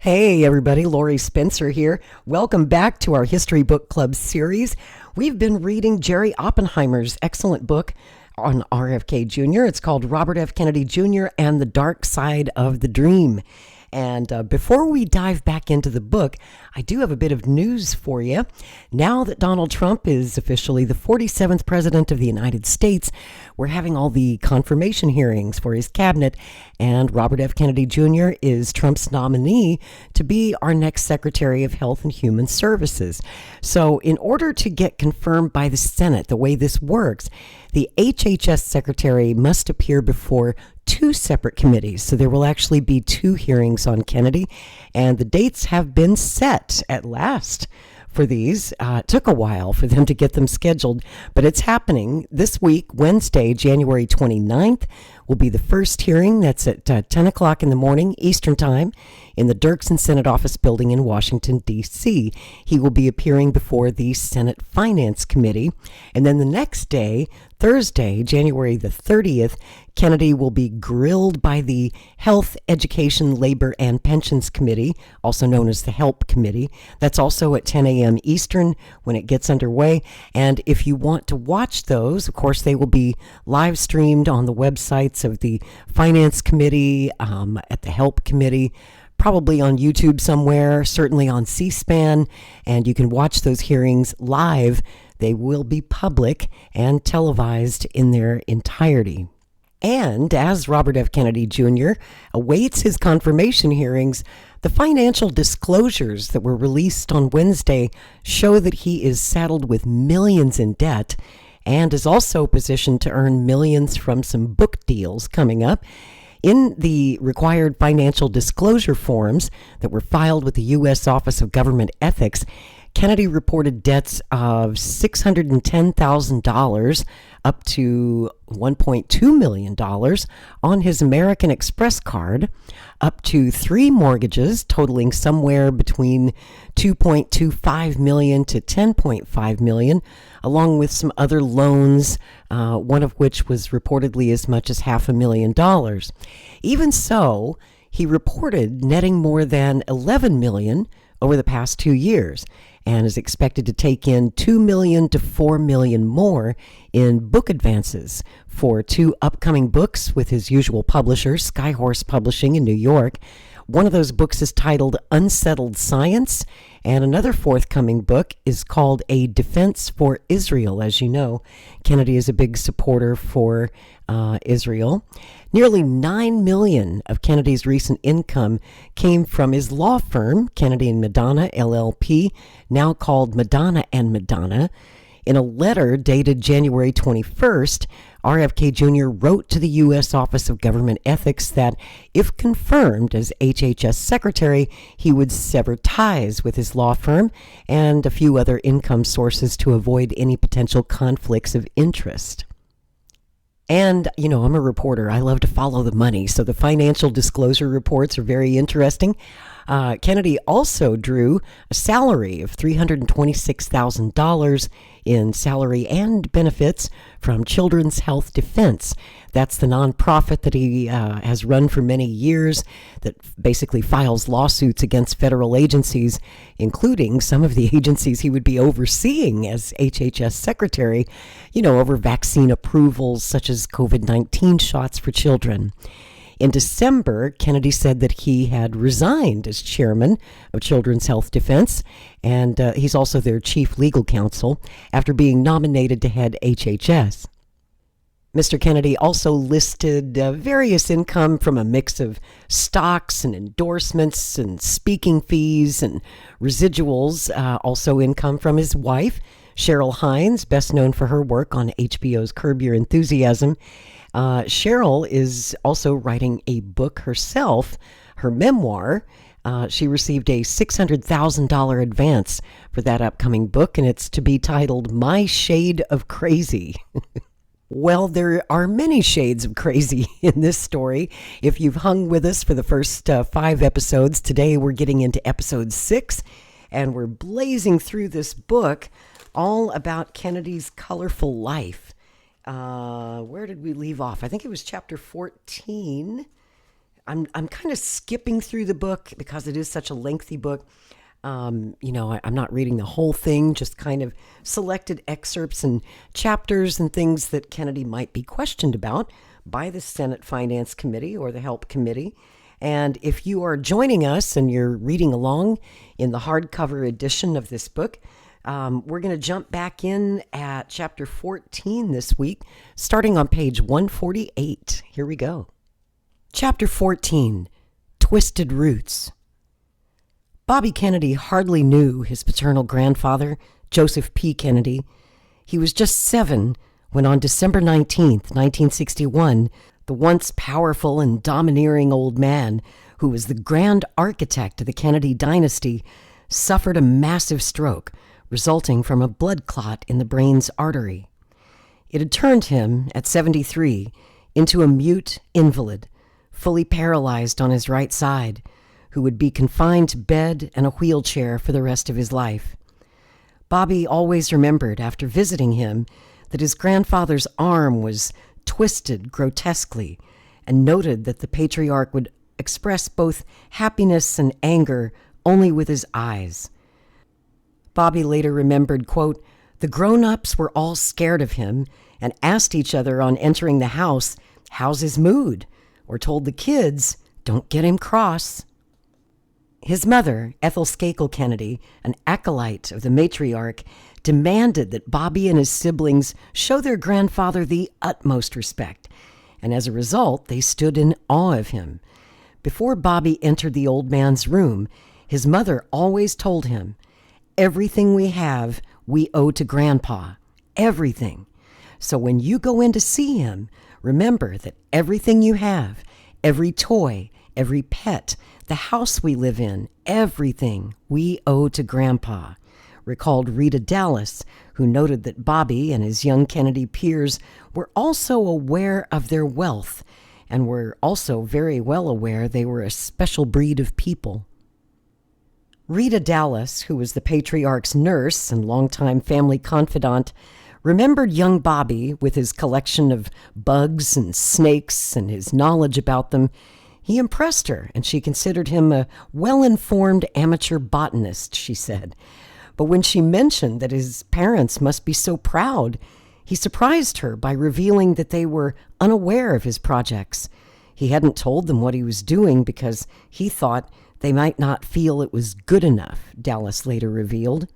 Hey everybody, Lori Spencer here. Welcome back to our History Book Club series. We've been reading Jerry Oppenheimer's excellent book on RFK Jr. It's called Robert F. Kennedy Jr. and the Dark Side of the Dream. And before we dive back into the book, I do have a bit of news for you. Now that Donald Trump is officially the 47th President of the United States, we're having all the confirmation hearings for his cabinet, and Robert F. Kennedy Jr. is Trump's nominee to be our next Secretary of Health and Human Services. So in order to get confirmed by the Senate, the way this works, the HHS Secretary must appear before two separate committees. So there will actually be two hearings on Kennedy, and the dates have been set at last for these. It took a while for them to get them scheduled, but it's happening this week. Wednesday, January 29th, will be the first hearing. That's at 10 o'clock in the morning Eastern Time in the Dirksen Senate Office Building in Washington, D.C. He will be appearing before the Senate Finance Committee. And then the next day, Thursday, January the 30th, Kennedy will be grilled by the Health, Education, Labor, and Pensions Committee, also known as the HELP Committee. That's also at 10 a.m. Eastern when it gets underway. And if you want to watch those, of course, they will be live streamed on the websites of the Finance Committee, at the HELP Committee, probably on YouTube somewhere, certainly on C-SPAN, and you can watch those hearings live. They will be public and televised in their entirety. And as Robert F. Kennedy Jr. awaits his confirmation hearings, the financial disclosures that were released on Wednesday show that he is saddled with millions in debt and is also positioned to earn millions from some book deals coming up. In the required financial disclosure forms that were filed with the U.S. Office of Government Ethics, Kennedy reported debts of $610,000 up to $1.2 million on his American Express card, up to 3 mortgages totaling somewhere between $2.25 million to $10.5 million, along with some other loans, one of which was reportedly as much as $500,000. Even so, he reported netting more than $11 million over the past 2 years, and is expected to take in $2 million to $4 million more in book advances for 2 upcoming books with his usual publisher, Skyhorse Publishing in New York. One of those books is titled Unsettled Science, and another forthcoming book is called A Defense for Israel. As you know, Kennedy is a big supporter for Israel. Nearly $9 million of Kennedy's recent income came from his law firm, Kennedy and Madonna, LLP, now called Madonna and Madonna. In a letter dated January 21st, RFK Jr. wrote to the U.S. Office of Government Ethics that, if confirmed as HHS Secretary, he would sever ties with his law firm and a few other income sources to avoid any potential conflicts of interest. And, you know, I'm a reporter. I love to follow the money, so the financial disclosure reports are very interesting. Kennedy also drew a salary of $326,000 in salary and benefits from Children's Health Defense. That's the nonprofit that he has run for many years that basically files lawsuits against federal agencies, including some of the agencies he would be overseeing as HHS Secretary, you know, over vaccine approvals such as COVID-19 shots for children. In December, Kennedy said that he had resigned as chairman of Children's Health Defense, and he's also their chief legal counsel after being nominated to head HHS. Mr. Kennedy also listed various income from a mix of stocks and endorsements and speaking fees and residuals, also income from his wife, Cheryl Hines, best known for her work on HBO's Curb Your Enthusiasm. Cheryl is also writing a book herself, her memoir. She received a $600,000 advance for that upcoming book, and it's to be titled My Shade of Crazy. Well, there are many shades of crazy in this story. If you've hung with us for the first 5 episodes, today we're getting into episode 6, and we're blazing through this book all about Kennedy's colorful life. Where did we leave off? I think it was chapter 14. I'm kind of skipping through the book because it is such a lengthy book. I'm not reading the whole thing, just kind of selected excerpts and chapters and things that Kennedy might be questioned about by the Senate Finance Committee or the Help Committee. And if you are joining us and you're reading along in the hardcover edition of this book, we're going to jump back in at chapter 14 this week, starting on page 148. Here we go. Chapter 14, Twisted Roots. Bobby Kennedy hardly knew his paternal grandfather, Joseph P. Kennedy. He was just 7 when on December 19th, 1961, the once powerful and domineering old man who was the grand architect of the Kennedy dynasty suffered a massive stroke resulting from a blood clot in the brain's artery. It had turned him, at 73, into a mute invalid, fully paralyzed on his right side, who would be confined to bed and a wheelchair for the rest of his life. Bobby always remembered, after visiting him, that his grandfather's arm was twisted grotesquely, and noted that the patriarch would express both happiness and anger only with his eyes. Bobby later remembered, quote, "The grown-ups were all scared of him and asked each other on entering the house, 'How's his mood?' or told the kids, 'Don't get him cross.'" His mother, Ethel Skakel Kennedy, an acolyte of the matriarch, demanded that Bobby and his siblings show their grandfather the utmost respect, and as a result, they stood in awe of him. Before Bobby entered the old man's room, his mother always told him, "Everything we have, we owe to Grandpa. Everything. So when you go in to see him, remember that everything you have, every toy, every pet, the house we live in, everything we owe to Grandpa," recalled Rita Dallas, who noted that Bobby and his young Kennedy peers were also aware of their wealth and were also very well aware they were a special breed of people. Rita Dallas, who was the patriarch's nurse and longtime family confidant, remembered young Bobby with his collection of bugs and snakes and his knowledge about them. He impressed her, and she considered him a well-informed amateur botanist, she said. But when she mentioned that his parents must be so proud, he surprised her by revealing that they were unaware of his projects. He hadn't told them what he was doing because he thought they might not feel it was good enough, Dallas later revealed.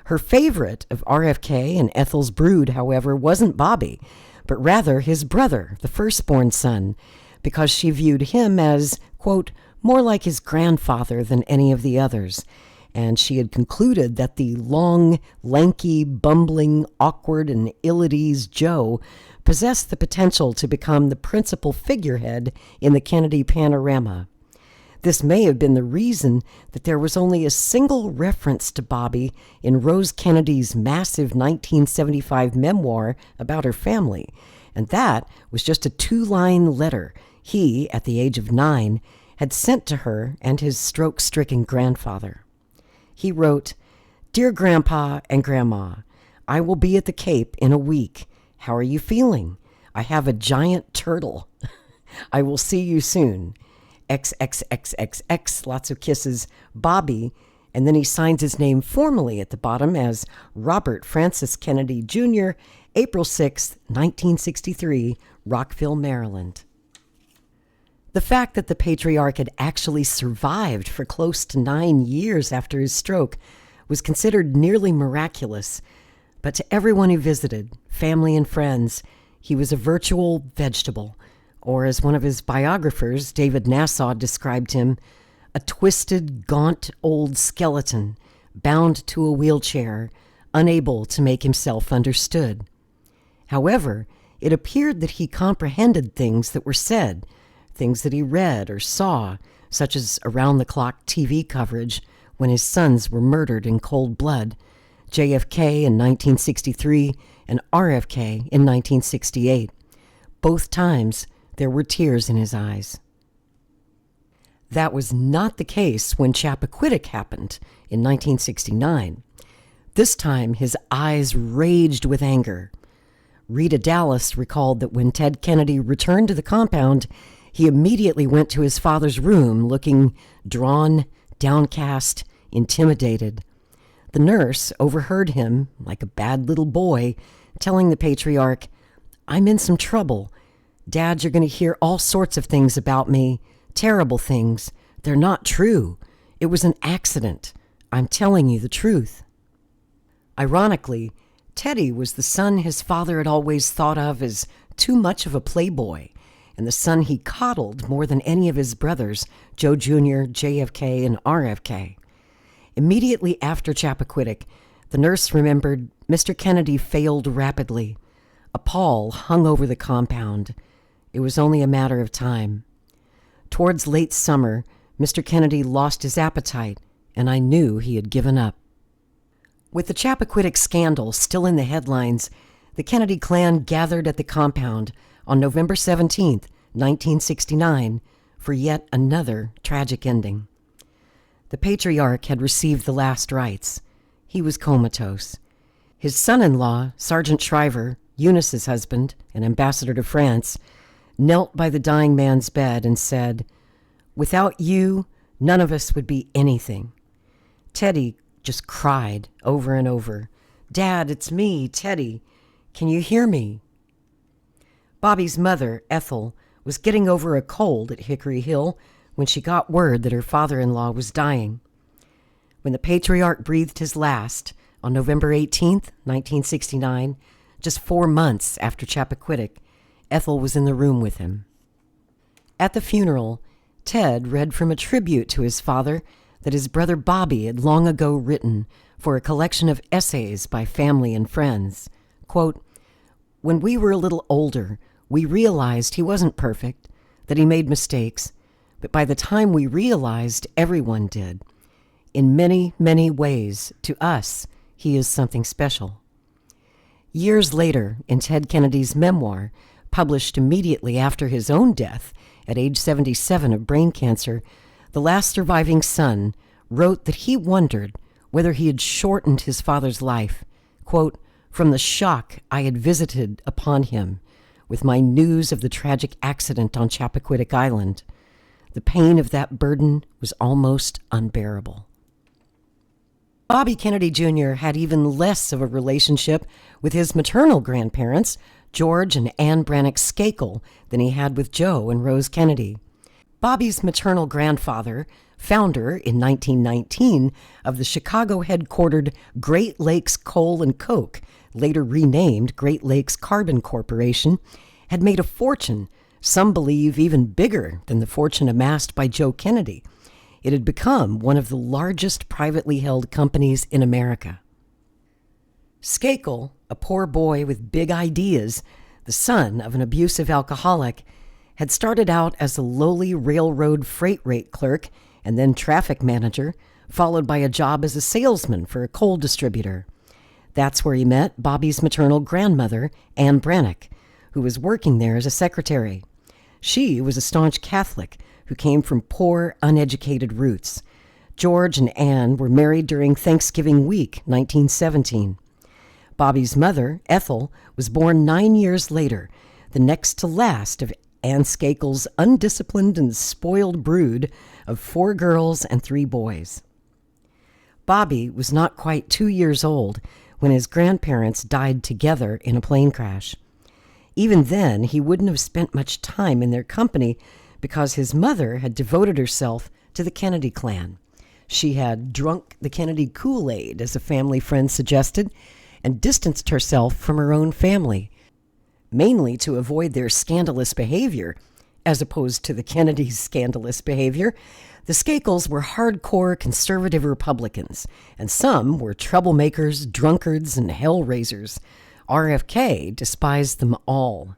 Her favorite of RFK and Ethel's brood, however, wasn't Bobby, but rather his brother, the firstborn son, because she viewed him as, quote, more like his grandfather than any of the others, and she had concluded that the long, lanky, bumbling, awkward, and ill-at-ease Joe possessed the potential to become the principal figurehead in the Kennedy panorama. This may have been the reason that there was only a single reference to Bobby in Rose Kennedy's massive 1975 memoir about her family, and that was just a 2-line letter he, at the age of 9, had sent to her and his stroke-stricken grandfather. He wrote, "Dear Grandpa and Grandma, I will be at the Cape in a week. How are you feeling? I have a giant turtle. I will see you soon. XXXXX, lots of kisses, Bobby," and then he signs his name formally at the bottom as Robert Francis Kennedy Jr., April 6, 1963, Rockville, Maryland. The fact that the patriarch had actually survived for close to 9 years after his stroke was considered nearly miraculous, but to everyone he visited, family and friends, he was a virtual vegetable, or as one of his biographers, David Nassau, described him, a twisted, gaunt old skeleton bound to a wheelchair, unable to make himself understood. However, it appeared that he comprehended things that were said, things that he read or saw, such as around-the-clock TV coverage when his sons were murdered in cold blood, JFK in 1963 and RFK in 1968. Both times, there were tears in his eyes. That was not the case when Chappaquiddick happened in 1969. This time, his eyes raged with anger. Rita Dallas recalled that when Ted Kennedy returned to the compound, He immediately went to his father's room looking drawn, downcast, intimidated. The nurse overheard him, like a bad little boy, telling the patriarch, "I'm in some trouble. Dad, you're going to hear all sorts of things about me, terrible things. They're not true. It was an accident. I'm telling you the truth." Ironically, Teddy was the son his father had always thought of as too much of a playboy, and the son he coddled more than any of his brothers, Joe Jr., JFK, and RFK. Immediately after Chappaquiddick, the nurse remembered Mr. Kennedy failed rapidly. A pall hung over the compound. It was only a matter of time. Towards late summer, Mr. Kennedy lost his appetite, and I knew he had given up. With the Chappaquiddick scandal still in the headlines, the Kennedy clan gathered at the compound on November 17, 1969, for yet another tragic ending. The patriarch had received the last rites. He was comatose. His son-in-law, Sergeant Shriver, Eunice's husband and ambassador to France, knelt by the dying man's bed and said, "Without you, none of us would be anything." Teddy just cried over and over, "Dad, it's me, Teddy. Can you hear me?" Bobby's mother, Ethel, was getting over a cold at Hickory Hill when she got word that her father-in-law was dying. When the patriarch breathed his last on November 18, 1969, just 4 months after Chappaquiddick, Ethel was in the room with him. At the funeral, Ted read from a tribute to his father that his brother Bobby had long ago written for a collection of essays by family and friends. Quote, "When we were a little older, we realized he wasn't perfect, that he made mistakes, but by the time we realized, everyone did. In many, many ways, to us, he is something special." Years later, in Ted Kennedy's memoir, published immediately after his own death at age 77 of brain cancer, the last surviving son wrote that he wondered whether he had shortened his father's life, quote, "from the shock I had visited upon him with my news of the tragic accident on Chappaquiddick Island. The pain of that burden was almost unbearable." Bobby Kennedy Jr. had even less of a relationship with his maternal grandparents, George and Anne Brannock Skakel, than he had with Joe and Rose Kennedy. Bobby's maternal grandfather, founder in 1919 of the Chicago-headquartered Great Lakes Coal and Coke, later renamed Great Lakes Carbon Corporation, had made a fortune, some believe even bigger than the fortune amassed by Joe Kennedy. It had become one of the largest privately held companies in America. Skakel, a poor boy with big ideas, the son of an abusive alcoholic, had started out as a lowly railroad freight rate clerk and then traffic manager, followed by a job as a salesman for a coal distributor. That's where he met Bobby's maternal grandmother, Anne Brannock, who was working there as a secretary. She was a staunch Catholic who came from poor, uneducated roots. George and Anne were married during Thanksgiving week, 1917. Bobby's mother, Ethel, was born 9 years later, the next to last of Anne Skakel's undisciplined and spoiled brood of 4 girls and 3 boys. Bobby was not quite 2 years old when his grandparents died together in a plane crash. Even then, he wouldn't have spent much time in their company because his mother had devoted herself to the Kennedy clan. She had drunk the Kennedy Kool-Aid, as a family friend suggested, and distanced herself from her own family, mainly to avoid their scandalous behavior, as opposed to the Kennedys' scandalous behavior. The Skakels were hardcore conservative Republicans, and some were troublemakers, drunkards, and hellraisers. RFK despised them all.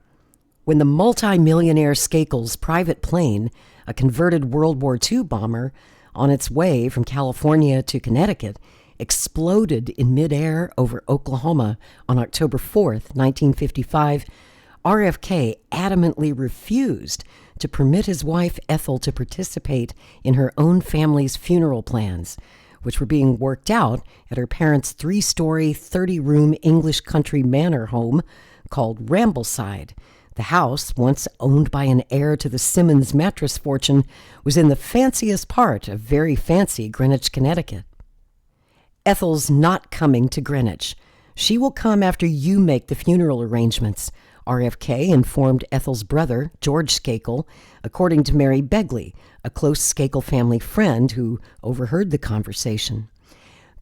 When the multi-millionaire Skakels' private plane, a converted World War II bomber, on its way from California to Connecticut, exploded in midair over Oklahoma on October 4th, 1955, RFK adamantly refused to permit his wife Ethel to participate in her own family's funeral plans, which were being worked out at her parents' 3-story, 30-room English country manor home called Rambleside, The house, once owned by an heir to the Simmons mattress fortune, was in the fanciest part of very fancy Greenwich, Connecticut. Ethel's not coming to Greenwich. She will come after you make the funeral arrangements, RFK informed Ethel's brother, George Skakel, according to Mary Begley, a close Skakel family friend who overheard the conversation.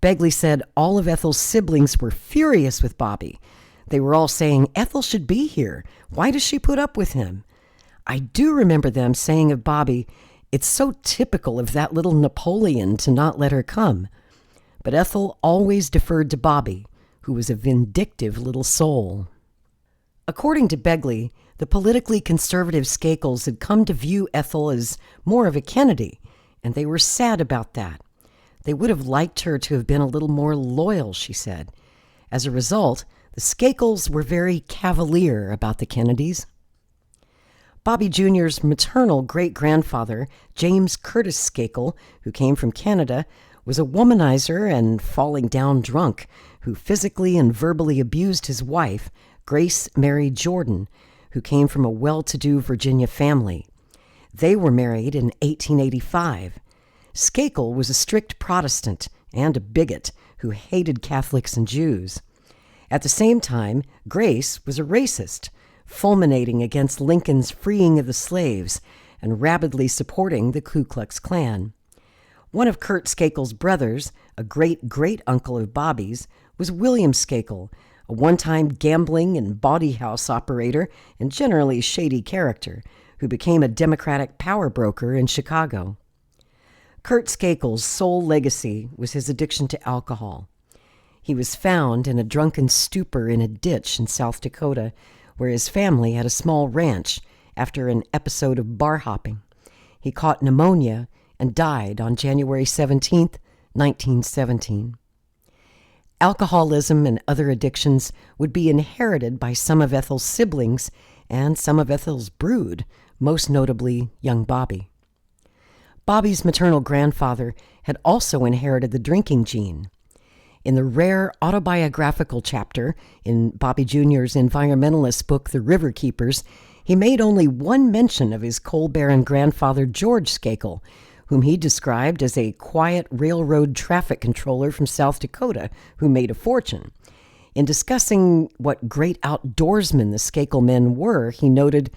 Begley said all of Ethel's siblings were furious with Bobby. They were all saying, Ethel should be here. Why does she put up with him? I do remember them saying of Bobby, it's so typical of that little Napoleon to not let her come. But Ethel always deferred to Bobby, who was a vindictive little soul. According to Begley, the politically conservative Skakels had come to view Ethel as more of a Kennedy, and they were sad about that. They would have liked her to have been a little more loyal, she said. As a result, the Skakels were very cavalier about the Kennedys. Bobby Jr.'s maternal great-grandfather, James Curtis Skakel, who came from Canada, was a womanizer and falling down drunk who physically and verbally abused his wife, Grace Mary Jordan, who came from a well-to-do Virginia family. They were married in 1885. Skakel was a strict Protestant and a bigot who hated Catholics and Jews. At the same time, Grace was a racist, fulminating against Lincoln's freeing of the slaves and rabidly supporting the Ku Klux Klan. One of Kurt Skakel's brothers, a great-great-uncle of Bobby's, was William Skakel, a one-time gambling and bawdy house operator and generally shady character who became a Democratic power broker in Chicago. Kurt Skakel's sole legacy was his addiction to alcohol. He was found in a drunken stupor in a ditch in South Dakota, where his family had a small ranch after an episode of bar hopping. He caught pneumonia and died on January 17, 1917. Alcoholism and other addictions would be inherited by some of Ethel's siblings and some of Ethel's brood, most notably young Bobby. Bobby's maternal grandfather had also inherited the drinking gene. In the rare autobiographical chapter in Bobby Jr.'s environmentalist book, The River Keepers, he made only one mention of his coal baron grandfather, George Skakel, whom he described as a quiet railroad traffic controller from South Dakota who made a fortune. In discussing what great outdoorsmen the Skakel men were, he noted,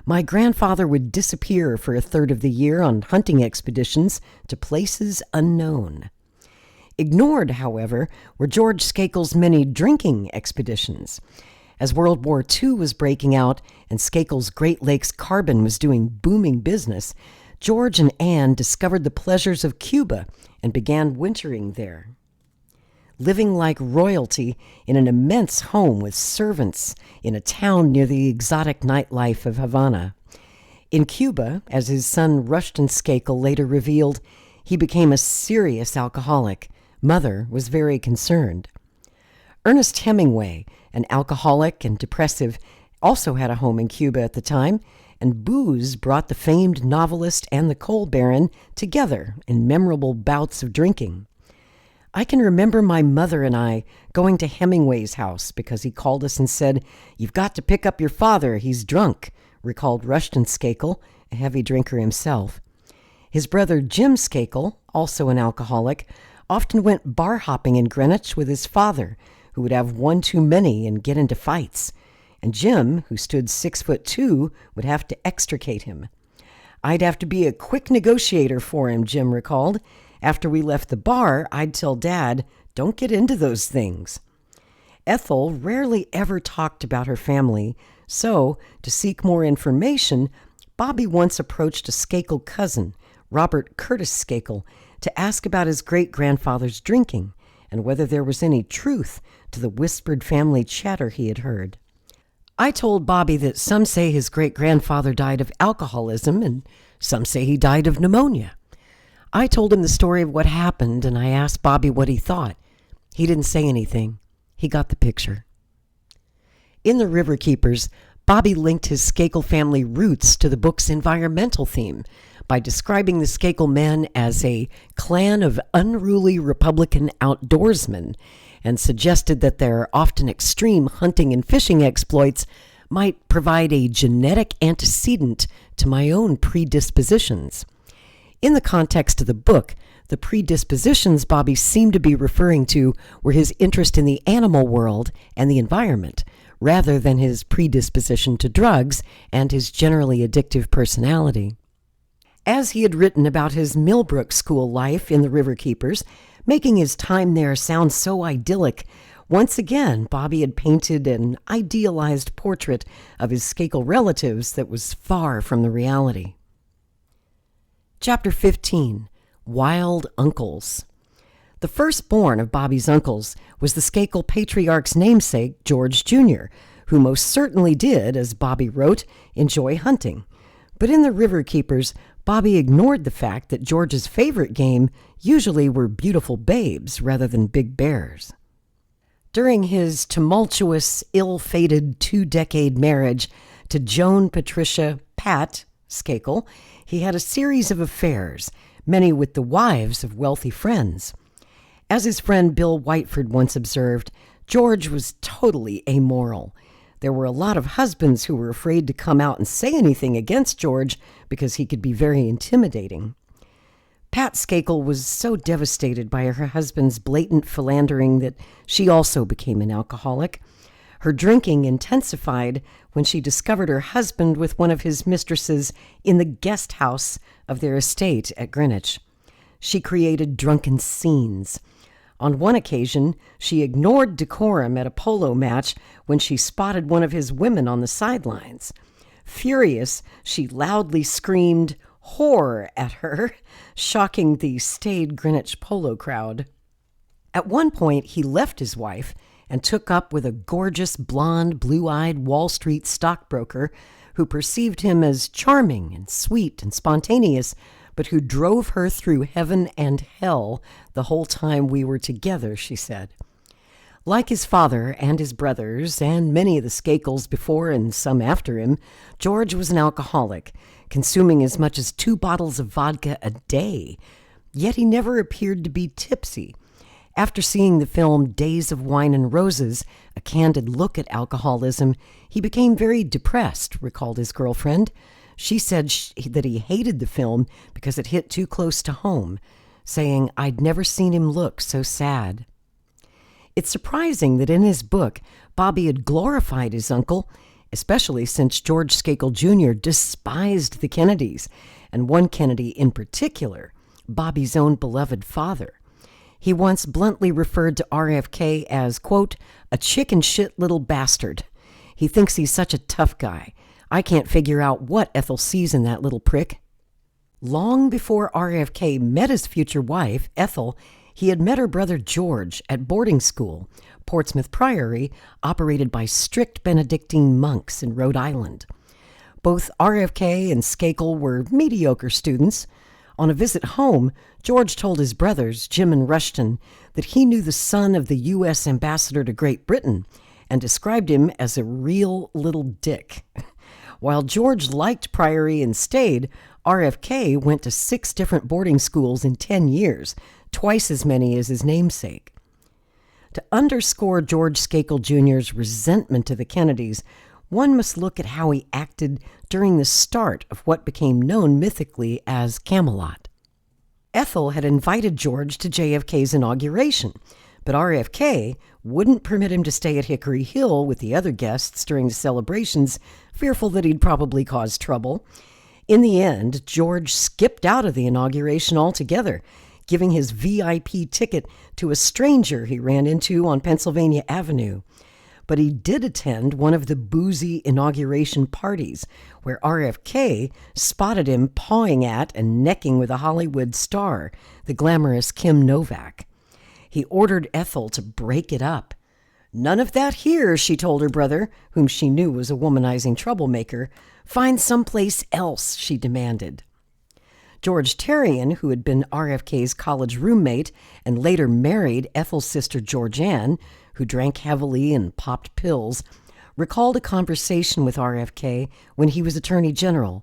"My grandfather would disappear for a third of the year on hunting expeditions to places unknown." Ignored, however, were George Skakel's many drinking expeditions. As World War II was breaking out and Skakel's Great Lakes Carbon was doing booming business, George and Anne discovered the pleasures of Cuba and began wintering there. Living like royalty in an immense home with servants in a town near the exotic nightlife of Havana. In Cuba, as his son Rushton Skakel later revealed, he became a serious alcoholic. Mother was very concerned. Ernest Hemingway, an alcoholic and depressive, also had a home in Cuba at the time, and booze brought the famed novelist and the coal baron together in memorable bouts of drinking. I can remember my mother and I going to Hemingway's house because he called us and said, "You've got to pick up your father, he's drunk," recalled Rushton Skakel, a heavy drinker himself. His brother Jim Skakel, also an alcoholic, often went bar hopping in Greenwich with his father, who would have one too many and get into fights. And Jim, who stood 6'2", would have to extricate him. "I'd have to be a quick negotiator for him," Jim recalled. "After we left the bar, I'd tell Dad, 'Don't get into those things.'" Ethel rarely ever talked about her family, so, to seek more information, Bobby once approached a Skakel cousin, Robert Curtis Skakel, to ask about his great-grandfather's drinking and whether there was any truth to the whispered family chatter he had heard. I told Bobby that some say his great-grandfather died of alcoholism and some say he died of pneumonia. I told him the story of what happened, and I asked Bobby what he thought. He didn't say anything. He got the picture. In The River Keepers, Bobby linked his Skakel family roots to the book's environmental theme by describing the Skakel men as a clan of unruly Republican outdoorsmen, and suggested that their often extreme hunting and fishing exploits might provide a genetic antecedent to my own predispositions. In the context of the book, the predispositions Bobby seemed to be referring to were his interest in the animal world and the environment, rather than his predisposition to drugs and his generally addictive personality. As he had written about his Millbrook school life in The Riverkeepers, making his time there sound so idyllic, once again Bobby had painted an idealized portrait of his Skakel relatives that was far from the reality. Chapter 15. Wild Uncles. The firstborn of Bobby's uncles was the Skakel patriarch's namesake, George Jr., who most certainly did, as Bobby wrote, enjoy hunting. But in The Riverkeepers, Bobby ignored the fact that George's favorite game usually were beautiful babes rather than big bears. During his tumultuous, ill-fated 2-decade marriage to Joan Patricia Pat Skakel, he had a series of affairs, many with the wives of wealthy friends. As his friend Bill Whiteford once observed, George was totally amoral. There were a lot of husbands who were afraid to come out and say anything against George because he could be very intimidating. Pat Skakel was so devastated by her husband's blatant philandering that she also became an alcoholic. Her drinking intensified when she discovered her husband with one of his mistresses in the guest house of their estate at Greenwich. She created drunken scenes. On one occasion, she ignored decorum at a polo match when she spotted one of his women on the sidelines. Furious, she loudly screamed "whore" at her, shocking the staid Greenwich polo crowd. At one point, he left his wife and took up with a gorgeous, blonde, blue-eyed Wall Street stockbroker who perceived him as charming and sweet and spontaneous, but who drove her through heaven and hell the whole time we were together, she said. Like his father and his brothers, and many of the Skakels before and some after him, George was an alcoholic, consuming as much as 2 bottles of vodka a day. Yet he never appeared to be tipsy. After seeing the film Days of Wine and Roses, a candid look at alcoholism, he became very depressed, recalled his girlfriend. She said that he hated the film because it hit too close to home, saying, "I'd never seen him look so sad." It's surprising that in his book, Bobby had glorified his uncle, especially since George Skakel Jr. despised the Kennedys, and one Kennedy in particular, Bobby's own beloved father. He once bluntly referred to RFK as, quote, "a chicken shit little bastard. He thinks he's such a tough guy. I can't figure out what Ethel sees in that little prick." Long before RFK met his future wife, Ethel, he had met her brother George at boarding school, Portsmouth Priory, operated by strict Benedictine monks in Rhode Island. Both RFK and Skakel were mediocre students. On a visit home, George told his brothers, Jim and Rushton, that he knew the son of the U.S. ambassador to Great Britain and described him as a real little dick. While George liked Priory and stayed, RFK went to 6 different boarding schools in 10 years, twice as many as his namesake. To underscore George Skakel Jr.'s resentment to the Kennedys, one must look at how he acted during the start of what became known mythically as Camelot. Ethel had invited George to JFK's inauguration, but RFK wouldn't permit him to stay at Hickory Hill with the other guests during the celebrations, fearful that he'd probably cause trouble. In the end, George skipped out of the inauguration altogether, giving his VIP ticket to a stranger he ran into on Pennsylvania Avenue. But he did attend one of the boozy inauguration parties, where RFK spotted him pawing at and necking with a Hollywood star, the glamorous Kim Novak. He ordered Ethel to break it up. "None of that here," she told her brother, whom she knew was a womanizing troublemaker. "Find someplace else," she demanded. George Terrian, who had been RFK's college roommate and later married Ethel's sister Georgianne, who drank heavily and popped pills, recalled a conversation with RFK when he was Attorney General.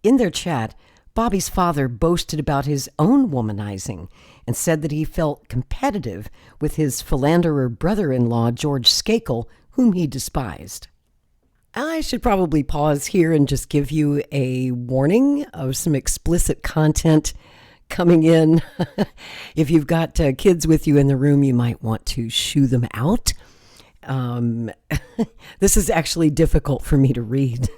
In their chat, Bobby's father boasted about his own womanizing and said that he felt competitive with his philanderer brother-in-law George Skakel, whom he despised. I should probably pause here and just give you a warning of some explicit content coming in. If you've got kids with you in the room, you might want to shoo them out. This is actually difficult for me to read.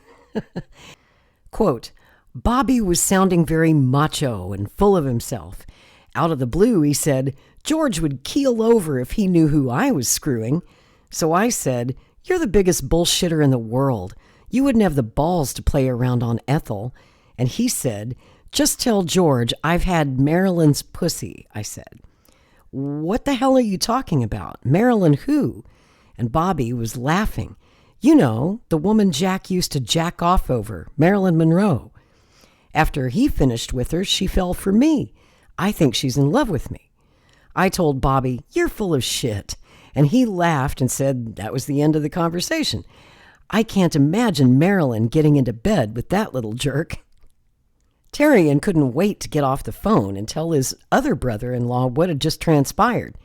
Quote, Bobby was sounding very macho and full of himself. Out of the blue, he said, George would keel over if he knew who I was screwing. So I said, you're the biggest bullshitter in the world. You wouldn't have the balls to play around on Ethel. And he said, just tell George I've had Marilyn's pussy, I said. What the hell are you talking about? Marilyn who? And Bobby was laughing. You know, the woman Jack used to jack off over, Marilyn Monroe. After he finished with her, she fell for me. I think she's in love with me. I told Bobby, you're full of shit. And he laughed and said that was the end of the conversation. I can't imagine Marilyn getting into bed with that little jerk. Terrian couldn't wait to get off the phone and tell his other brother-in-law what had just transpired.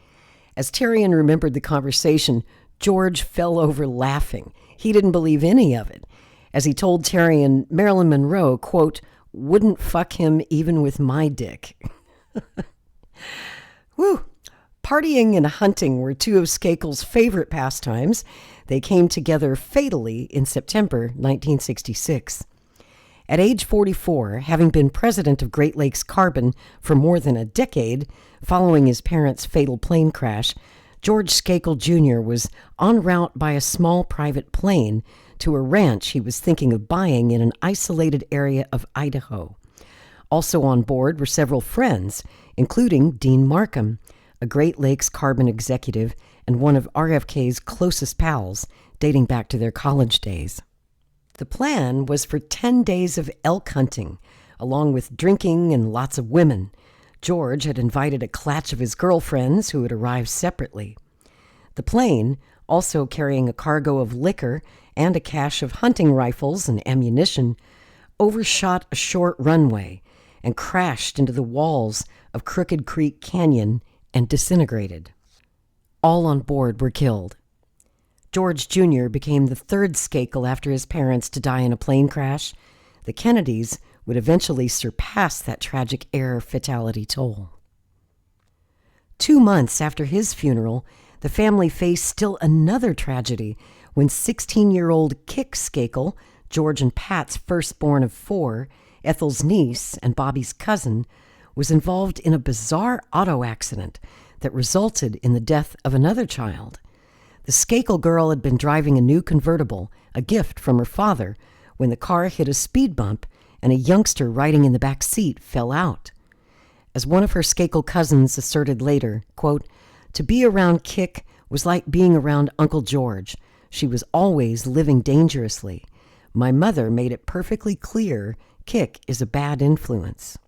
As Terrian remembered the conversation, George fell over laughing. He didn't believe any of it. As he told Terrian, Marilyn Monroe, quote, wouldn't fuck him even with my dick. Whew. Partying and hunting were two of Skakel's favorite pastimes. They came together fatally in September 1966. At age 44, having been president of Great Lakes Carbon for more than a decade, following his parents' fatal plane crash, George Skakel Jr. was en route by a small private plane to a ranch he was thinking of buying in an isolated area of Idaho. Also on board were several friends, including Dean Markham, a Great Lakes Carbon executive and one of RFK's closest pals, dating back to their college days. The plan was for 10 days of elk hunting, along with drinking and lots of women. George had invited a clatch of his girlfriends who had arrived separately. The plane, also carrying a cargo of liquor and a cache of hunting rifles and ammunition, overshot a short runway and crashed into the walls of Crooked Creek Canyon and disintegrated. All on board were killed. George Jr. became the third Skakel after his parents to die in a plane crash. The Kennedys would eventually surpass that tragic air fatality toll. 2 months after his funeral, the family faced still another tragedy when 16-year-old Kik Skakel, George and Pat's firstborn of 4, Ethel's niece and Bobby's cousin, was involved in a bizarre auto accident that resulted in the death of another child. The Skakel girl had been driving a new convertible, a gift from her father, when the car hit a speed bump and a youngster riding in the back seat fell out. As one of her Skakel cousins asserted later, quote, to be around Kik was like being around Uncle George. She was always living dangerously. My mother made it perfectly clear Kik is a bad influence.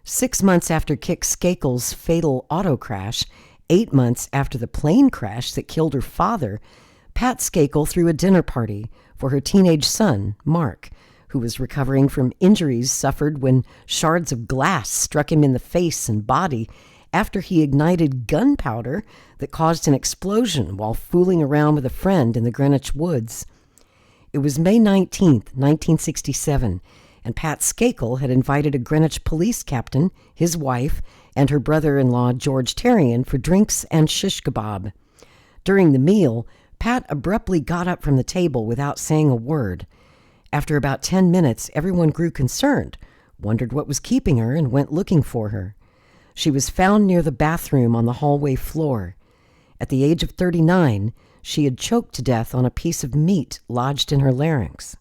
6 months after Kik Skakel's fatal auto crash, 8 months after the plane crash that killed her father, Pat Skakel threw a dinner party for her teenage son, Mark, who was recovering from injuries suffered when shards of glass struck him in the face and body after he ignited gunpowder that caused an explosion while fooling around with a friend in the Greenwich Woods. It was May 19th, 1967, and Pat Skakel had invited a Greenwich police captain, his wife, and her brother-in-law George Terrian for drinks and shish kebab. During the meal, Pat abruptly got up from the table without saying a word. After about 10 minutes, everyone grew concerned, wondered what was keeping her, and went looking for her. She was found near the bathroom on the hallway floor. At the age of 39, she had choked to death on a piece of meat lodged in her larynx.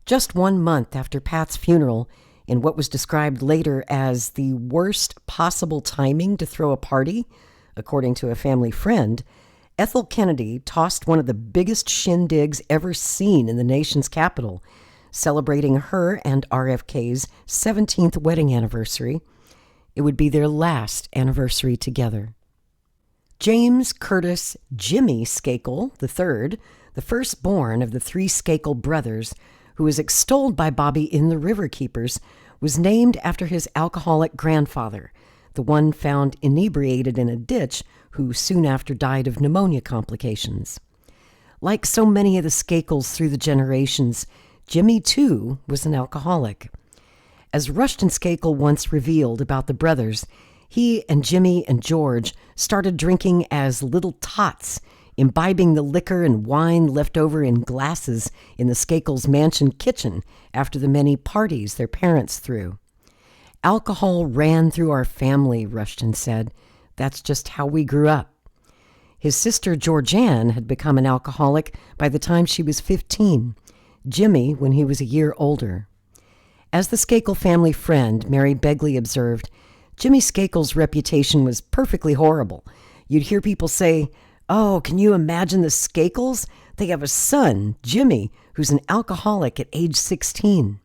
Just 1 month after Pat's funeral, in what was described later as the worst possible timing to throw a party, according to a family friend, Ethel Kennedy tossed one of the biggest shindigs ever seen in the nation's capital, celebrating her and RFK's 17th wedding anniversary. It would be their last anniversary together. James Curtis Jimmy Skakel III, the firstborn of the 3 Skakel brothers, who was extolled by Bobby in The Riverkeepers, was named after his alcoholic grandfather, the one found inebriated in a ditch who soon after died of pneumonia complications. Like so many of the Skakels through the generations, Jimmy, too, was an alcoholic. As Rushton Skakel once revealed about the brothers, he and Jimmy and George started drinking as little tots, imbibing the liquor and wine left over in glasses in the Skakels' mansion kitchen after the many parties their parents threw. Alcohol ran through our family, Rushton said. That's just how we grew up. His sister Georgianne had become an alcoholic by the time she was 15, Jimmy when he was a year older. As the Skakel family friend, Mary Begley, observed, Jimmy Skakel's reputation was perfectly horrible. You'd hear people say, "Oh, can you imagine the Skakels? They have a son, Jimmy, who's an alcoholic at age 16.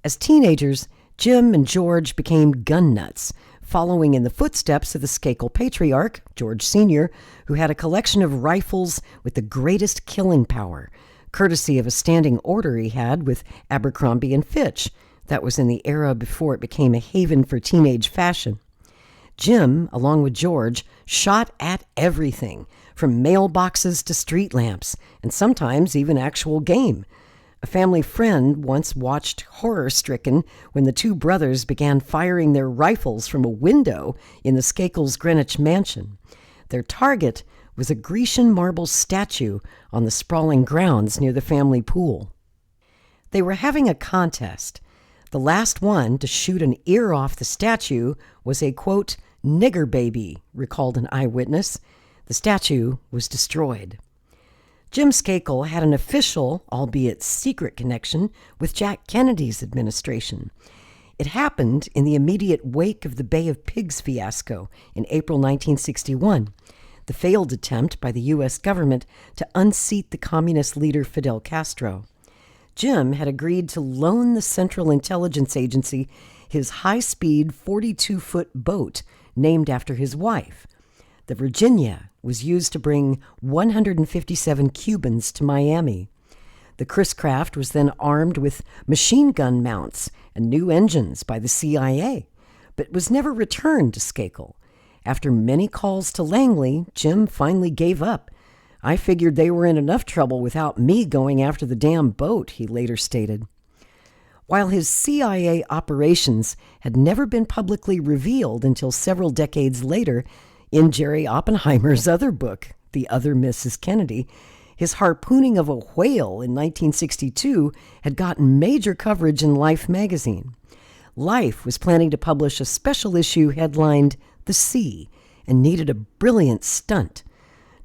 As teenagers, Jim and George became gun nuts, following in the footsteps of the Skakel patriarch, George Sr., who had a collection of rifles with the greatest killing power, courtesy of a standing order he had with Abercrombie and Fitch. That was in the era before it became a haven for teenage fashion. Jim, along with George, shot at everything, from mailboxes to street lamps, and sometimes even actual game. A family friend once watched horror-stricken when the two brothers began firing their rifles from a window in the Skakels' Greenwich mansion. Their target was a Grecian marble statue on the sprawling grounds near the family pool. They were having a contest. The last one to shoot an ear off the statue was a, quote, nigger baby, recalled an eyewitness. The statue was destroyed. Jim Skakel had an official, albeit secret, connection with Jack Kennedy's administration. It happened in the immediate wake of the Bay of Pigs fiasco in April 1961, the failed attempt by the U.S. government to unseat the communist leader Fidel Castro. Jim had agreed to loan the Central Intelligence Agency his high-speed 42-foot boat named after his wife. The Virginia was used to bring 157 Cubans to Miami. The Chris Craft was then armed with machine gun mounts and new engines by the CIA, but was never returned to Skakel. After many calls to Langley, Jim finally gave up. "I figured they were in enough trouble without me going after the damn boat," he later stated. While his CIA operations had never been publicly revealed until several decades later, in Jerry Oppenheimer's other book, The Other Mrs. Kennedy, his harpooning of a whale in 1962 had gotten major coverage in Life magazine. Life was planning to publish a special issue headlined The Sea and needed a brilliant stunt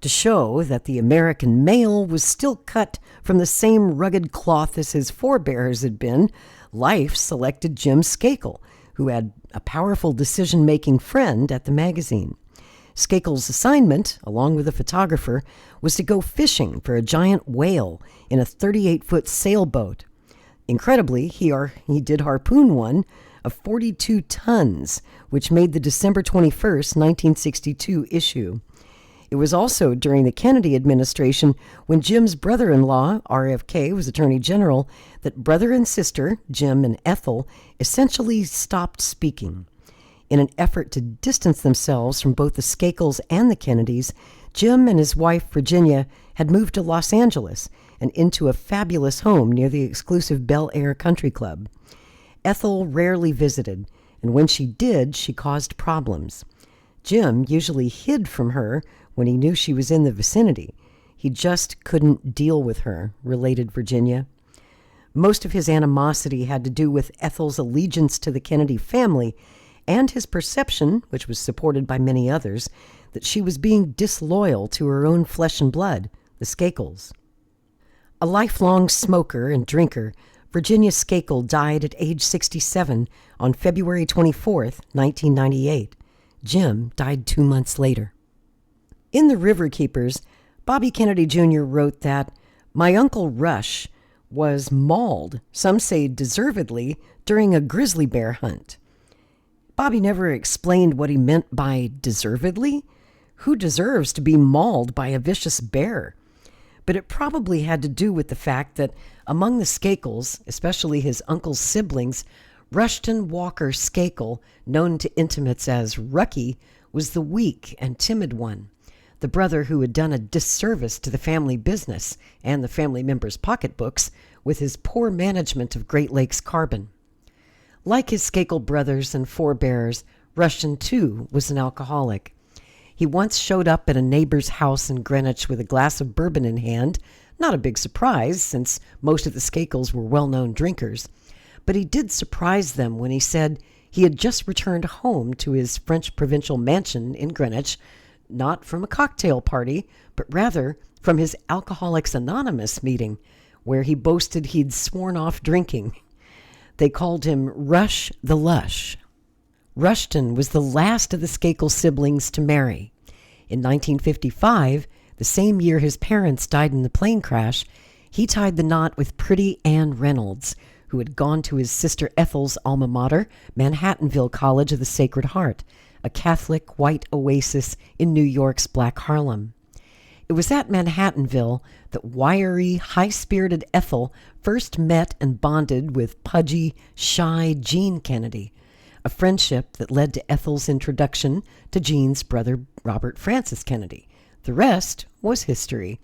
to show that the American male was still cut from the same rugged cloth as his forebears had been. Life selected Jim Skakel, who had a powerful decision-making friend at the magazine. Skakel's assignment, along with a photographer, was to go fishing for a giant whale in a 38-foot sailboat. Incredibly, he did harpoon one of 42 tons, which made the December 21st, 1962 issue. It was also during the Kennedy administration, when Jim's brother-in-law, RFK, was Attorney General, that brother and sister, Jim and Ethel, essentially stopped speaking. In an effort to distance themselves from both the Skakels and the Kennedys, Jim and his wife, Virginia, had moved to Los Angeles and into a fabulous home near the exclusive Bel Air Country Club. Ethel rarely visited, and when she did, she caused problems. Jim usually hid from her when he knew she was in the vicinity. He just couldn't deal with her, related Virginia. Most of his animosity had to do with Ethel's allegiance to the Kennedy family and his perception, which was supported by many others, that she was being disloyal to her own flesh and blood, the Skakels. A lifelong smoker and drinker, Virginia Skakel died at age 67 on February 24, 1998. Jim died 2 months later. In The Riverkeepers, Bobby Kennedy Jr. wrote that, "My Uncle Rush was mauled, some say deservedly, during a grizzly bear hunt." Bobby never explained what he meant by deservedly. Who deserves to be mauled by a vicious bear? But it probably had to do with the fact that among the Skakels, especially his uncle's siblings, Rushton Walker Skakel, known to intimates as Rucky, was the weak and timid one. the brother who had done a disservice to the family business and the family members' pocketbooks with his poor management of Great Lakes Carbon. Like his Skakel brothers and forebears, Rushton, too, was an alcoholic. He once showed up at a neighbor's house in Greenwich with a glass of bourbon in hand, not a big surprise since most of the Skakels were well-known drinkers, but he did surprise them when he said he had just returned home to his French provincial mansion in Greenwich, not from a cocktail party, but rather from his Alcoholics Anonymous meeting, where he boasted he'd sworn off drinking. They called him Rush the Lush. Rushton was the last of the Skakel siblings to marry. In 1955, the same year his parents died in the plane crash, he tied the knot with pretty Ann Reynolds, who had gone to his sister Ethel's alma mater, Manhattanville College of the Sacred Heart, a Catholic white oasis in New York's Black Harlem. It was at Manhattanville that wiry, high-spirited Ethel first met and bonded with pudgy, shy Gene Kennedy, a friendship that led to Ethel's introduction to Gene's brother Robert Francis Kennedy. The rest was history.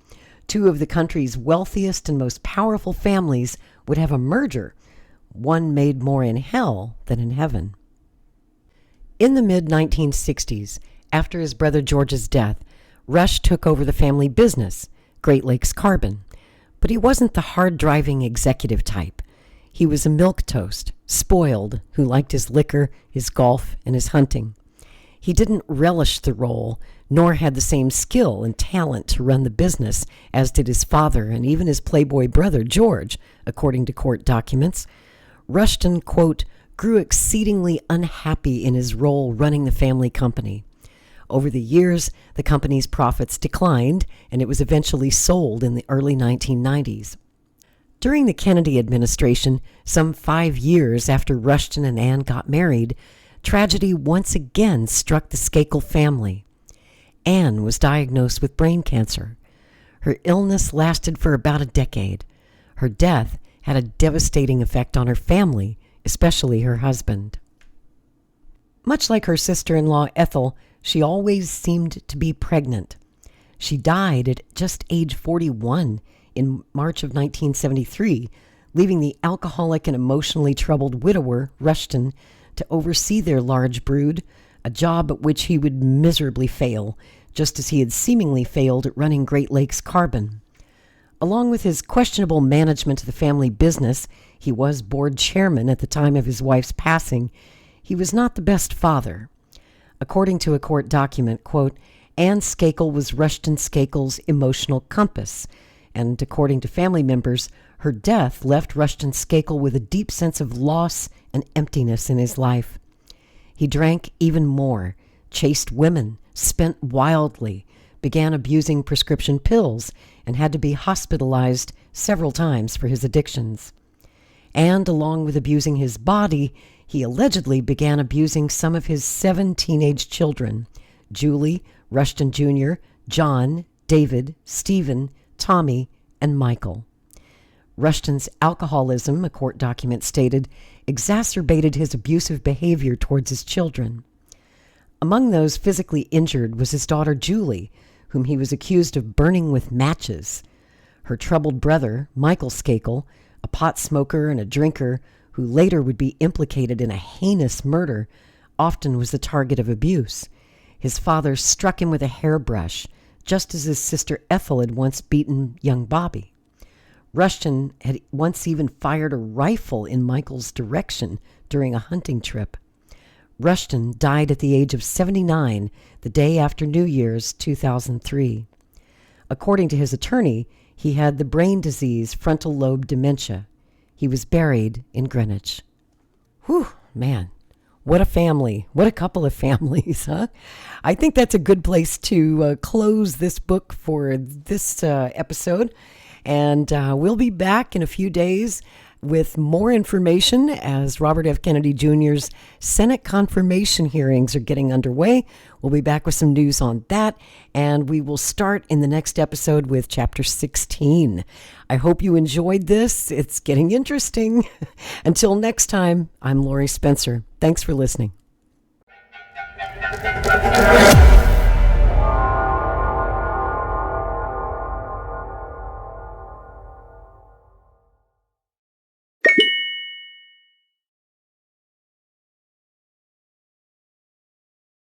Two of the country's wealthiest and most powerful families would have a merger, one made more in hell than in heaven. In the mid-1960s, after his brother George's death, Rush took over the family business, Great Lakes Carbon. But he wasn't the hard-driving executive type. He was a milquetoast, spoiled, who liked his liquor, his golf, and his hunting. He didn't relish the role, nor had the same skill and talent to run the business as did his father and even his playboy brother George, according to court documents. Rushton, quote, grew exceedingly unhappy in his role running the family company. Over the years, the company's profits declined, and it was eventually sold in the early 1990s. During the Kennedy administration, some 5 years after Rushton and Ann got married, tragedy once again struck the Skakel family. Ann was diagnosed with brain cancer. Her illness lasted for about a decade. Her death had a devastating effect on her family, especially her husband. Much like her sister-in-law Ethel, she always seemed to be pregnant. She died at just age 41 in March of 1973, leaving the alcoholic and emotionally troubled widower, Rushton, to oversee their large brood, a job at which he would miserably fail, just as he had seemingly failed at running Great Lakes Carbon. Along with his questionable management of the family business, he was board chairman at the time of his wife's passing. He was not the best father. According to a court document, quote, Ann Skakel was Rushton Skakel's emotional compass, and according to family members, her death left Rushton Skakel with a deep sense of loss and emptiness in his life. He drank even more, chased women, spent wildly, began abusing prescription pills, and had to be hospitalized several times for his addictions. And along with abusing his body, he allegedly began abusing some of his 7 teenage children, Julie, Rushton Jr., John, David, Stephen, Tommy, and Michael. Rushton's alcoholism, a court document stated, exacerbated his abusive behavior towards his children. Among those physically injured was his daughter Julie, whom he was accused of burning with matches. Her troubled brother, Michael Skakel, a pot smoker and a drinker who later would be implicated in a heinous murder, often was the target of abuse. His father struck him with a hairbrush, just as his sister Ethel had once beaten young Bobby. Rushton had once even fired a rifle in Michael's direction during a hunting trip. Rushton died at the age of 79, the day after New Year's 2003. According to his attorney, he had the brain disease frontal lobe dementia. He was buried in Greenwich. Whew, man, what a family. What a couple of families, huh? I think that's a good place to close this book for this episode. And we'll be back in a few days with more information as Robert F. Kennedy Jr.'s Senate confirmation hearings are getting underway. We'll be back with some news on that, and we will start in the next episode with Chapter 16. I hope you enjoyed this. It's getting interesting. Until next time, I'm Lori Spencer. Thanks for listening.